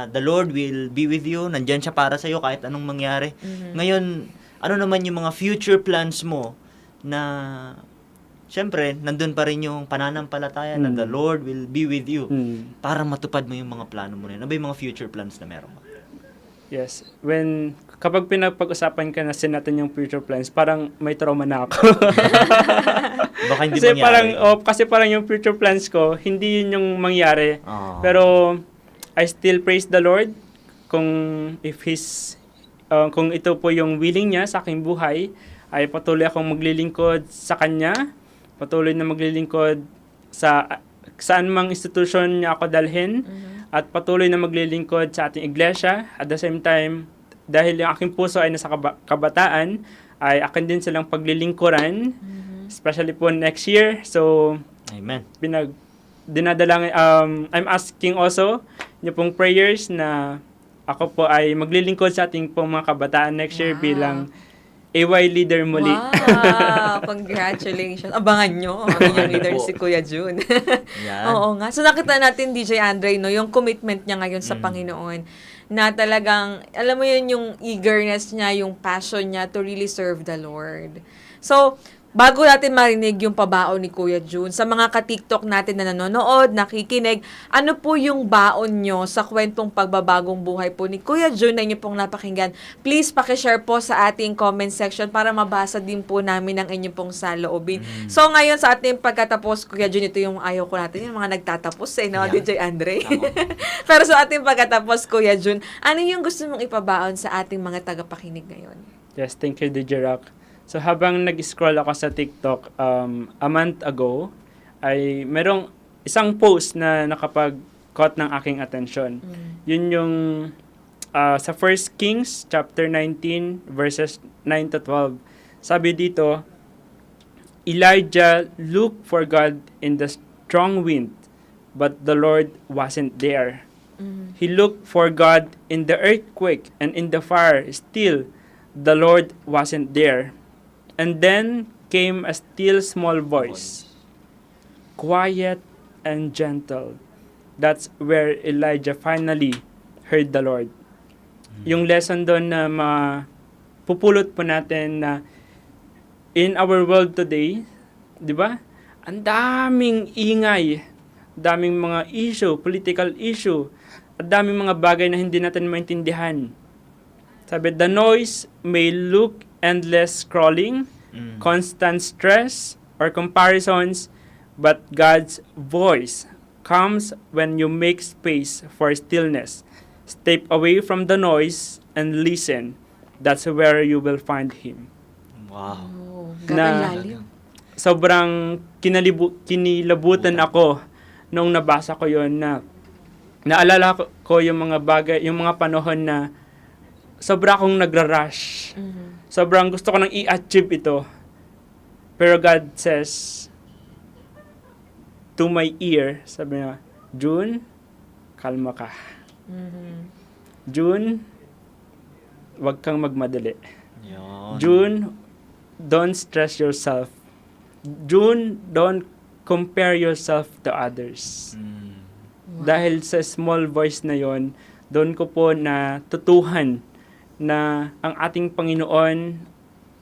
the Lord will be with you. Nandyan siya para sa'yo kahit anong mangyari. Ngayon, ano naman yung mga future plans mo na syempre, nandun pa rin yung pananampalataya na the Lord will be with you para matupad mo yung mga plano mo rin. Ano ba yung mga future plans na meron ka? Yes. Kapag pinapag-usapan ka na natin yung future plans, parang may trauma na ako. Baka hindi Kasi mangyari. kasi parang yung future plans ko, hindi yun yung mangyari. Ah. Pero I still praise the Lord kung kung ito po yung willing niya sa aking buhay, ay patuloy akong maglilingkod sa Kanya, patuloy na maglilingkod sa saan mang institusyon niya ako dalhin, at patuloy na maglilingkod sa ating iglesia. At the same time, dahil yung aking puso ay nasa kabataan, ay akin din silang paglilingkuran, especially po next year. So, Amen. dinadalangin, I'm asking also niyo pong prayers na ako po ay maglilingkod sa ating pong mga kabataan next year bilang AY leader muli. Wow! Congratulations. Abangan nyo. Ang inyong leader si Kuya Jun. Yan. Oo nga. So nakita natin, DJ Andre, no, yung commitment niya ngayon sa Panginoon na talagang, alam mo yun, yung eagerness niya, yung passion niya to really serve the Lord. So, bago natin marinig yung pabaon ni Kuya Jun, sa mga ka-TikTok natin na nanonood, nakikinig, ano po yung baon nyo sa kwentong pagbabagong buhay po ni Kuya Jun na inyo pong napakinggan? Please pakishare po sa ating comment section para mabasa din po namin ang inyong pong saloobin. So ngayon sa ating pagkatapos, Kuya Jun, ito yung ayaw ko natin, yung mga nagtatapos no, Yeah. DJ Andre? Pero sa ating pagkatapos, Kuya Jun, ano yung gusto mong ipabaon sa ating mga tagapakinig ngayon? Yes, thank you, DJ Rock. So habang nag-scroll ako sa TikTok a month ago, ay merong isang post na nakapag-caught ng aking attention. Yun yung sa 1 Kings chapter 19 verses 9 to 12. Sabi dito, Elijah looked for God in the strong wind, but the Lord wasn't there. He looked for God in the earthquake and in the fire. Still, the Lord wasn't there. And then came a still small voice, quiet and gentle. That's where Elijah finally heard the Lord. Yung lesson doon na mapupulot po natin na in our world today, di ba? Ang daming ingay, daming mga issue, political issue, at daming mga bagay na hindi natin maintindihan. Sabi, the noise may look endless scrolling, constant stress, or comparisons, but God's voice comes when you make space for stillness. Step away from the noise and listen. That's where you will find Him. Wow. Oh, Na- lalim. Sobrang kinilabutan ako nung nabasa ko yon na naalala ko yung mga bagay, yung mga panahon na sobra akong nagra-rush. Sobrang gusto ko nang i-achieve ito. Pero God says to my ear, sabi niya, June, kalma ka. June, wag kang magmadali. Yun. June, don't stress yourself. June, don't compare yourself to others. Dahil sa small voice na yon, doon ko po natutuhan na ang ating Panginoon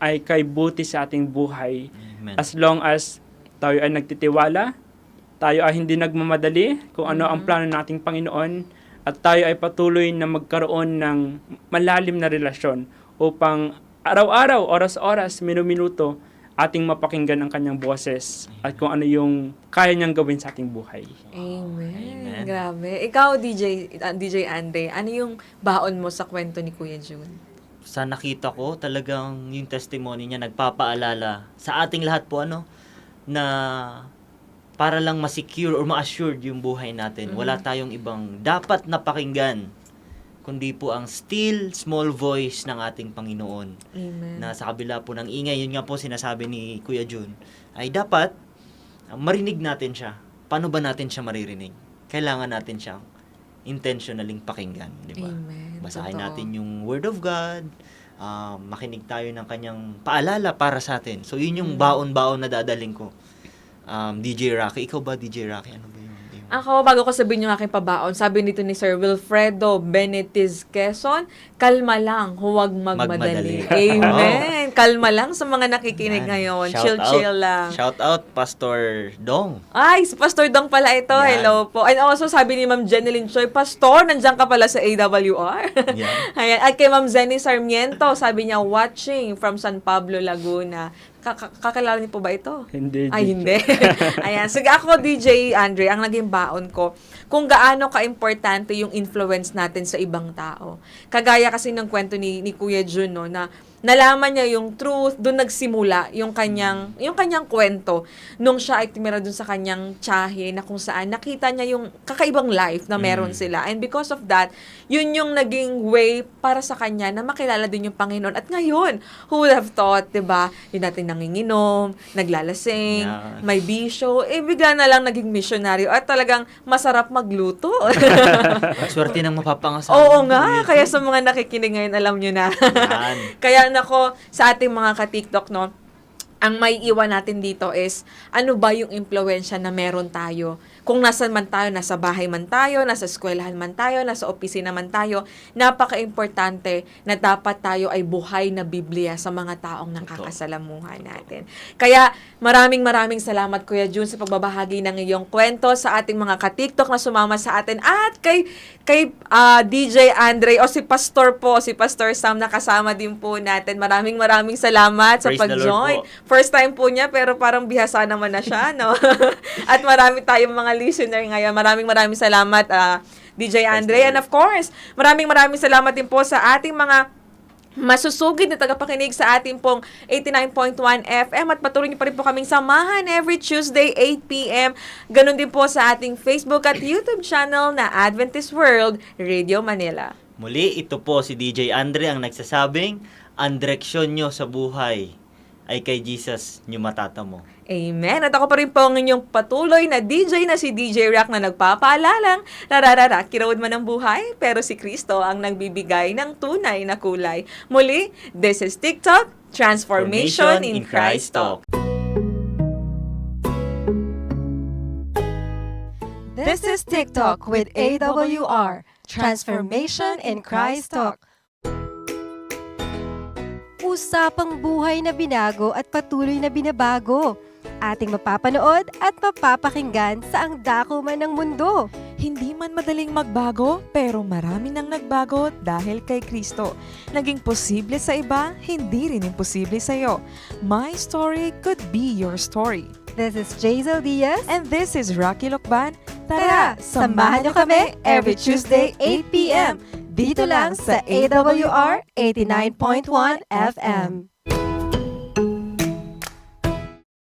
ay kay buti sa ating buhay. Amen. As long as tayo ay nagtitiwala, tayo ay hindi nagmamadali kung ano ang plano ng ating Panginoon, at tayo ay patuloy na magkaroon ng malalim na relasyon upang araw-araw, oras-oras, minuminuto, ating mapakinggan ang kanyang boses at kung ano yung kaya niyang gawin sa ating buhay. Amen. Amen. Grabe. Ikaw, DJ Andre, ano yung baon mo sa kwento ni Kuya Jun? Sa nakita ko, talagang yung testimony niya nagpapaalala sa ating lahat po na para lang ma-secure or ma-assured yung buhay natin. Wala tayong ibang dapat napakinggan kundi po ang still small voice ng ating Panginoon. Amen. Na sa kabila po ng ingay, yun nga po sinasabi ni Kuya Jun, ay dapat marinig natin siya. Paano ba natin siya maririnig? Kailangan natin siyang intentionaling pakinggan, di ba? Amen. Basahin Totoo. natin yung Word of God, makinig tayo ng kanyang paalala para sa atin. So, yun yung baon-baon na dadaling ko. DJ Rocky, ikaw ba, DJ Rocky? Ano ba yung Ako, bago ko sabihin yung aking pabaon, sabi nito ni Sir Wilfredo Benitez Quezon, kalma lang, huwag magmadali. Magmadali. Amen. Kalma lang sa mga nakikinig Yan. ngayon. Shout Chill out. lang. Shout out, Pastor Dong. Ay, si Pastor Dong pala ito. Yan. Hello po. And also, sabi ni Ma'am Jeneline Choi, Pastor, nandiyan ka pala sa AWR. Yan. Ayan. At kay Ma'am Zenny Sarmiento, sabi niya, watching from San Pablo, Laguna. Kakilala niyo po ba ito? Hindi. Ay, DJ. hindi. Ayan. Sige, ako, DJ Andre, ang naging baon ko, kung gaano ka-importante yung influence natin sa ibang tao. Kagaya kasi ng kwento ni Kuya Jun, no, na nalaman niya yung truth, doon nagsimula yung kanyang kwento nung siya ay timira doon sa kanyang tiyahe na kung saan nakita niya yung kakaibang life na meron sila. And because of that, yun yung naging way para sa kanya na makilala din yung Panginoon. At ngayon, who would have thought, 'di ba? Yung natin nanginginom, naglalasing, Yan. may bisyo, bigla na lang naging misyonaryo at talagang masarap magluto. Swerte ng mapapangasawa. Oo nga, kaya sa mga nakikinig ngayon, alam nyo na. Yan. Kaya nako, sa ating mga ka-TikTok, no, ang may iwan natin dito is, ano ba yung impluensya na meron tayo? Kung nasan man tayo, nasa bahay man tayo, nasa eskwelahan man tayo, nasa opisina man tayo, napaka-importante na dapat tayo ay buhay na Biblia sa mga taong nakakasalamuhan natin. Kaya maraming salamat Kuya Jun sa pagbabahagi ng iyong kwento sa ating mga ka-TikTok na sumama sa atin at kay DJ Andre o si Pastor Sam na kasama din po natin. Maraming salamat sa Praise the Lord pag-join. po. First time po niya pero parang bihasa naman na siya, no? At marami tayong mga listener ngayon. Maraming salamat DJ Andre. And of course, maraming salamat din po sa ating mga masusugid na tagapakinig sa ating pong 89.1 FM at patuloy niyo pa rin po kaming samahan every Tuesday 8 p.m. Ganon din po sa ating Facebook at YouTube channel na Adventist World Radio Manila. Muli, ito po si DJ Andre ang nagsasabing, ang direksyon nyo sa buhay ay kay Jesus nyo matatamo. Amen. At ako pa rin po ang inyong patuloy na DJ na si DJ Rock na nagpapaalalang narararak road man ang buhay, pero si Kristo ang nagbibigay ng tunay na kulay. Muli, this is TikTok, Transformation in Christ Talk. This is TikTok with AWR, Transformation in Christ Talk. Usapang buhay na binago at patuloy na binabago. Ating mapapanood at mapapakinggan sa ang dako man ng mundo. Hindi man madaling magbago, pero marami nang nagbago dahil kay Kristo. Naging posible sa iba, hindi rin imposible sa iyo. My story could be your story. This is Jazel Diaz. And this is Rocky Lokban. Tara, samahan niyo kami every Tuesday 8 p.m. Dito lang sa AWR 89.1 FM.